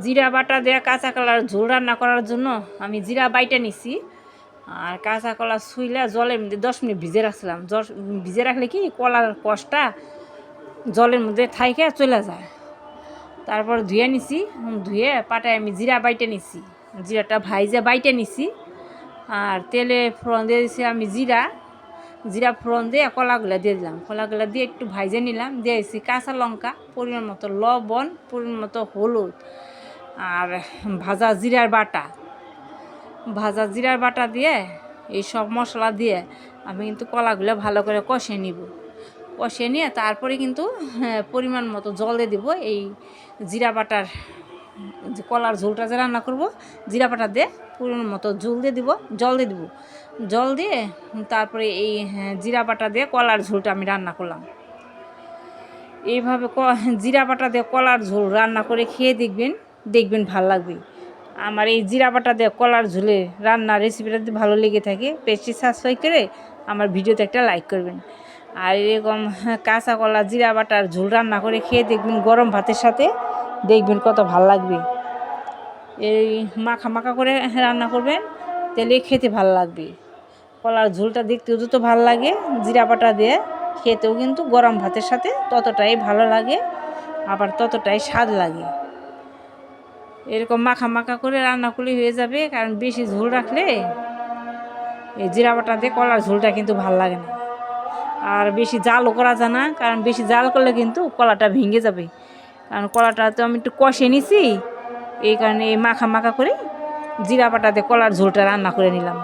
জিরা বাটা দিয়ে কাঁচা কলার ঝোল রান্না করার জন্য আমি জিরা বাইটা নিছি আর কাঁচা কলা শুইলে জলের মধ্যে 10 মিনিট ভিজে রাখছিলাম। ভিজে রাখলে কি কলার কষটা জলের মধ্যে থাইকে চলে যায়। তারপর ধুয়ে নিছি, ধুয়ে পাটায় আমি জিরা বাইটে নিছি, জিরাটা ভাইজে বাইটে নিছি। আর তেলে ফোড়ন দিয়ে দিছি আমি জিরা ফোড়ন দিয়ে কলাগুলো দিয়ে দিলাম, কলাগুলো দিয়ে একটু ভাইজে নিলাম, দিয়ে দিছি কাঁচা লঙ্কা, পরিমাণ মতো লবণ, পরিমাণ মতো হলুদ আর ভাজা জিরার বাটা দিয়ে এই সব মশলা দিয়ে আমি কিন্তু কলাগুলো ভালো করে কষে নিব। কষে নিয়ে তারপরে কিন্তু পরিমাণ মতো জল দিয়ে দিব। এই জিরা বাটার যে কলার ঝোলটা যে রান্না করব, জিরা বাটা দিয়ে পরিমাণ মতো জল দিয়ে দিব। জল দিয়ে তারপরে এই জিরা বাটা দিয়ে কলার ঝোলটা আমি রান্না করলাম। এইভাবে জিরা বাটা দিয়ে কলার ঝোল রান্না করে খেয়ে দেখবেন ভালো লাগবে। আমার এই জিরা বাটা দিয়ে কলার ঝোলে রান্নার রেসিপিটা যদি ভালো লেগে থাকে পেজটি সাবস্ক্রাইব করে আমার ভিডিওতে একটা লাইক করবেন। আর এরকম কাঁচা কলা জিরা বাটার ঝোল রান্না করে খেয়ে দেখবেন গরম ভাতের সাথে, দেখবেন কত ভালো লাগবে। এই মাখা করে রান্না করবেন, তাহলে খেতে ভালো লাগবে। কলার ঝোলটা দেখতেও যত ভালো লাগে, জিরা বাটা দিয়ে খেতেও কিন্তু গরম ভাতের সাথে ততটাই ভালো লাগে, আবার ততটাই স্বাদ লাগে। এরকম মাখা করে রান্না করলে হয়ে যাবে, কারণ বেশি ঝোল রাখলে এই জিরা বাটা দিয়ে কলার ঝোলটা কিন্তু ভালো লাগে না। আর বেশি জালও করা যায় না, কারণ বেশি জাল করলে কিন্তু কলাটা ভেঙে যাবে। কারণ কলাটা তো আমি একটু কষে নিছি, এই কারণে এই মাখা করে জিরা বাটা দিয়ে কলার ঝোলটা রান্না করে নিলাম।